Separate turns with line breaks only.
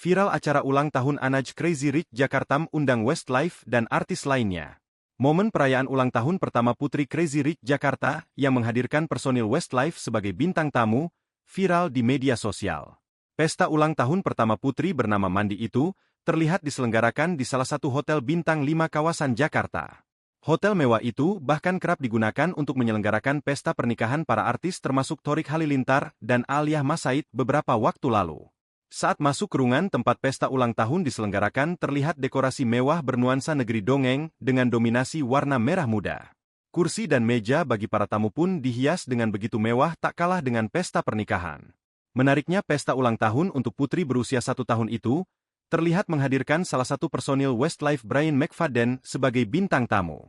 Viral acara ulang tahun Anaj Crazy Rich Jakarta undang Westlife dan artis lainnya. Momen perayaan ulang tahun pertama Putri Crazy Rich Jakarta yang menghadirkan personil Westlife sebagai bintang tamu, viral di media sosial. Pesta ulang tahun pertama Putri bernama Mandi itu, terlihat diselenggarakan di salah satu hotel bintang 5 kawasan Jakarta. Hotel mewah itu bahkan kerap digunakan untuk menyelenggarakan pesta pernikahan para artis termasuk Thorik Halilintar dan Alia Mas Said beberapa waktu lalu. Saat masuk ruangan tempat pesta ulang tahun diselenggarakan terlihat dekorasi mewah bernuansa negeri dongeng dengan dominasi warna merah muda. Kursi dan meja bagi para tamu pun dihias dengan begitu mewah tak kalah dengan pesta pernikahan. Menariknya pesta ulang tahun untuk putri berusia 1 tahun itu, terlihat menghadirkan salah satu personil Westlife Brian McFadden sebagai bintang tamu.